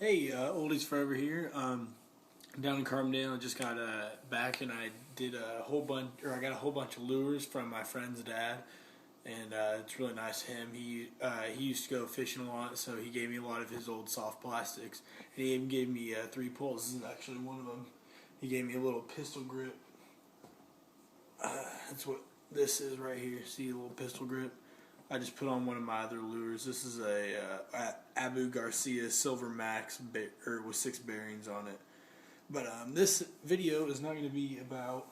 Hey, Oldies Forever here. Down in Carbondale, I just got back and I did a whole bunch, or I got a whole bunch of lures from my friend's dad, and it's really nice of him. He used to go fishing a lot, so he gave me a lot of his old soft plastics, and he even gave me three poles. This is actually one of them. He gave me a little pistol grip. That's what this is right here. See a little pistol grip. I just put on one of my other lures. This is a Abu Garcia Silver Max with 6 bearings on it. But this video is not going to be about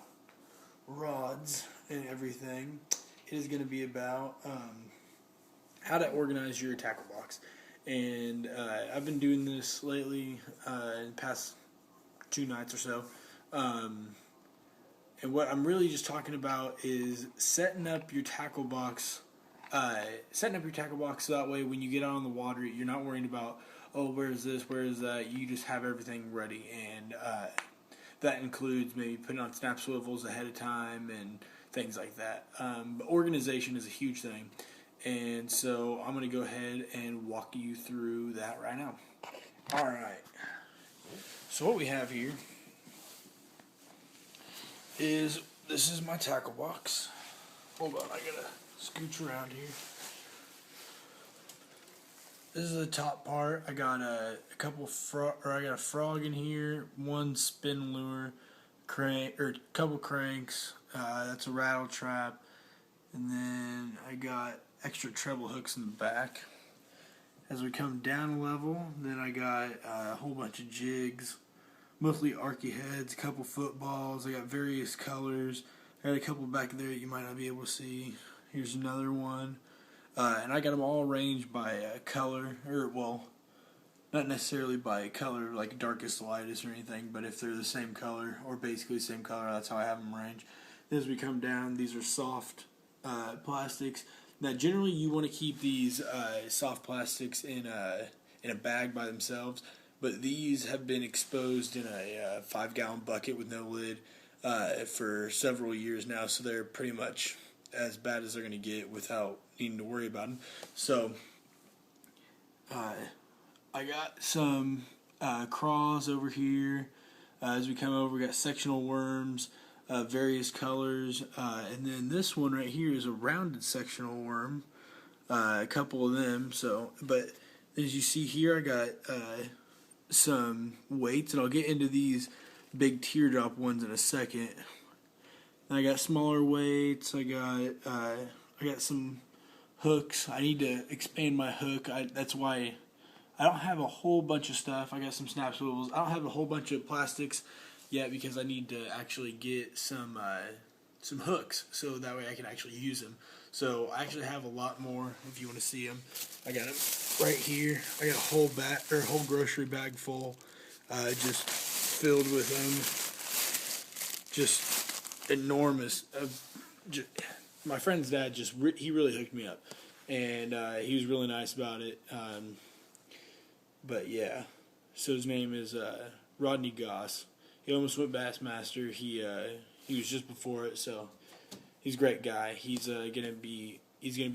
rods and everything. It is going to be about how to organize your tackle box. And I've been doing this lately in the past 2 nights or so. And what I'm really just talking about is setting up your tackle box. So that way when you get out on the water, you're not worrying about, oh, where's this, where is that. You just have everything ready, and that includes maybe putting on snap swivels ahead of time and things like that. But organization is a huge thing, and so I'm going to go ahead and walk you through that right now. Alright, so what we have here is, this is my tackle box. Hold on, I gotta scooch around here. This is the top part. I got a frog in here, one spin lure, couple cranks. That's a rattle trap, and then I got extra treble hooks in the back. As we come down a level, then I got a whole bunch of jigs, mostly archy heads, a couple footballs. I got various colors. I got a couple back there that you might not be able to see. Here's another one. And I got them all arranged by color, not necessarily by color, like darkest to lightest or anything, but if they're the same color, or basically the same color, that's how I have them arranged. As we come down, these are soft plastics. Now, generally, you want to keep these soft plastics in a bag by themselves, but these have been exposed in a 5-gallon bucket with no lid for several years now, so they're pretty much as bad as they're going to get without needing to worry about them. So I got some craws over here. As we come over, we got sectional worms, various colors, and then this one right here is a rounded sectional worm, a couple of them. So, but as you see here, I got some weights, and I'll get into these big teardrop ones in a second. I got smaller weights. I got some hooks. I need to expand my hook. That's why I don't have a whole bunch of stuff. I got some snap swivels. I don't have a whole bunch of plastics yet because I need to actually get some hooks so that way I can actually use them. So I actually have a lot more if you want to see them. I got them right here. I got a whole grocery bag full, just filled with them. Just enormous. My friend's dad he really hooked me up, and he was really nice about it. But yeah, so his name is Rodney Goss. He almost went Bassmaster. He was just before it, so he's a great guy. He's gonna be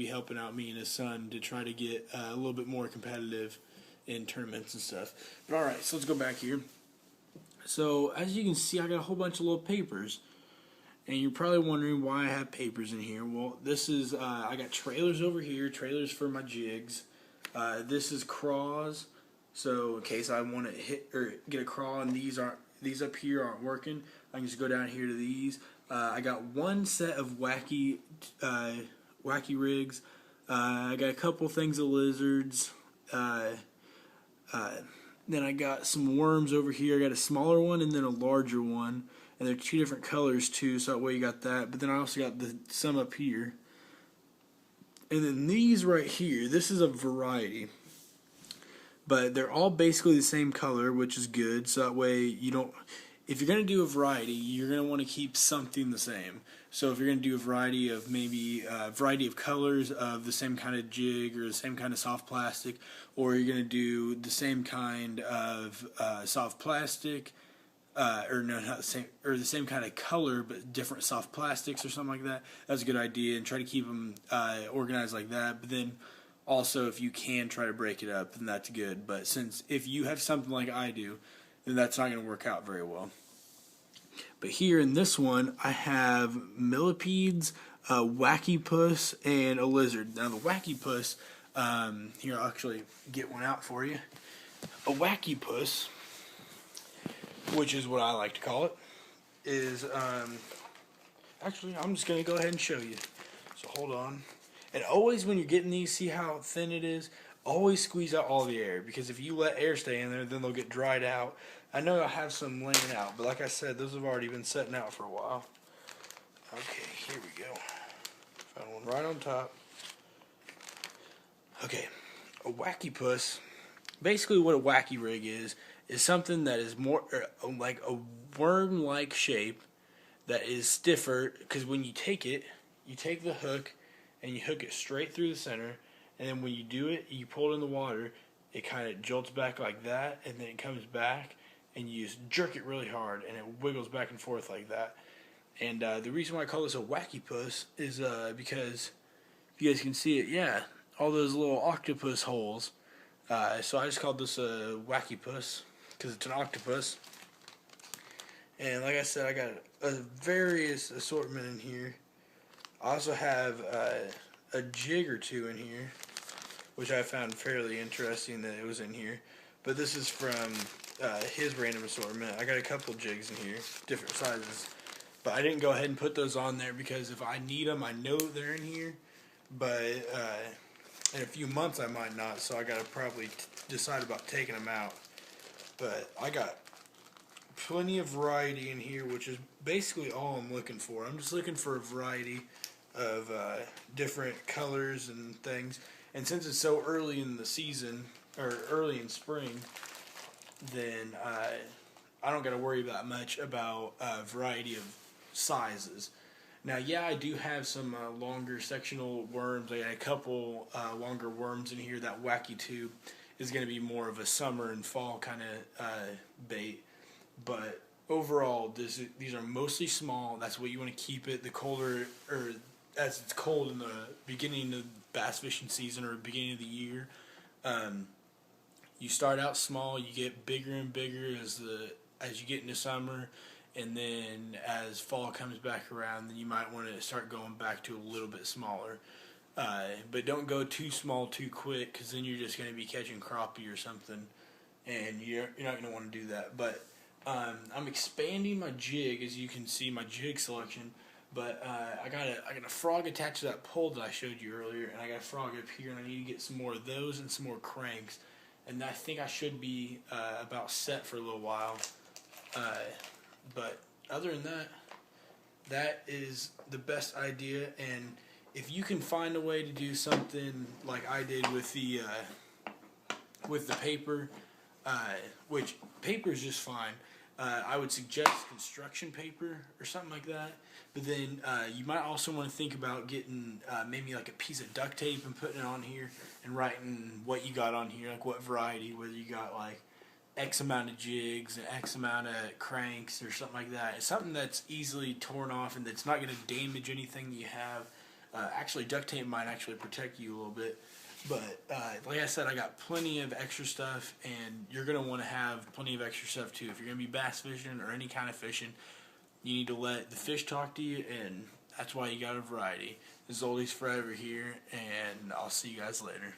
helping out me and his son to try to get a little bit more competitive in tournaments and stuff. But all right, so let's go back here. So as you can see, I got a whole bunch of little papers. And you're probably wondering why I have papers in here. Well, this is, I got trailers over here, trailers for my jigs. This is craws, so in case I want to hit or get a craw and these up here aren't working, I can just go down here to these. I got one set of wacky rigs. I got a couple things of lizards. Then I got some worms over here. I got a smaller one and then a larger one. And they're 2 different colors too, so that way you got that. But then I also got some up here. And then these right here, this is a variety. But they're all basically the same color, which is good. So that way you don't, if you're going to do a variety, you're going to want to keep something the same. So if you're going to do a variety of variety of colors of the same kind of jig or the same kind of soft plastic, or you're going to do the same kind of soft plastic, or no, not the same, or the same kind of color but different soft plastics or something like that. That's a good idea, and try to keep them organized like that. But then Also, if you can try to break it up, then that's good. But if you have something like I do, then that's not going to work out very well. But here in this one, I have millipedes, a wacky puss, and a lizard. Now the wacky puss, here I'll actually get one out for you. A wacky puss, which is what I like to call it, is actually I'm just going to go ahead and show you. So hold on. And always when you're getting these, see how thin it is? Always squeeze out all the air, because if you let air stay in there, then they'll get dried out. I know I have some laying out, but like I said, those have already been setting out for a while. Okay, here we go. Found one right on top. Okay, a wacky puss. Basically what a wacky rig is something that is more like a worm-like shape that is stiffer, because when you take the hook and you hook it straight through the center, and then when you do it, you pull it in the water, it kind of jolts back like that, and then it comes back, and you just jerk it really hard, and it wiggles back and forth like that. And the reason why I call this a wacky puss is because, if you guys can see it, yeah, all those little octopus holes. So I just called this a wacky puss, because it's an octopus. And like I said, I got a various assortment in here. I also have a jig or two in here, which I found fairly interesting that it was in here. But this is from his random assortment. I got a couple jigs in here, different sizes. But I didn't go ahead and put those on there because if I need them, I know they're in here. But in a few months I might not, so I got to probably decide about taking them out. But I got plenty of variety in here, which is basically all I'm looking for. I'm just looking for a variety of different colors and things. And since it's so early in the season, or early in spring, then I don't got to worry that much about a variety of sizes. Now, yeah, I do have some longer sectional worms. I got a couple longer worms in here. That wacky tube is going to be more of a summer and fall kind of bait. But overall, these are mostly small. That's what you want to keep it. The colder, or as it's cold in the beginning of bass fishing season or beginning of the year, you start out small. You get bigger and bigger as you get into summer, and then as fall comes back around, then you might want to start going back to a little bit smaller. But don't go too small too quick, because then you're just going to be catching crappie or something, and you're not going to want to do that. But I'm expanding my jig, as you can see my jig selection. But I got a frog attached to that pole that I showed you earlier, and I got a frog up here, and I need to get some more of those and some more cranks. And I think I should be about set for a little while. But other than that, that is the best idea. And if you can find a way to do something like I did with the paper, which paper is just fine. I would suggest construction paper or something like that. But then you might also want to think about getting maybe like a piece of duct tape and putting it on here and writing what you got on here, like what variety, whether you got like X amount of jigs and X amount of cranks or something like that. It's something that's easily torn off and that's not going to damage anything that you have. Actually, duct tape might actually protect you a little bit. But like I said, I got plenty of extra stuff, and you're going to want to have plenty of extra stuff too. If you're going to be bass fishing or any kind of fishing, you need to let the fish talk to you, and that's why you got a variety. This is Oldies Forever here, and I'll see you guys later.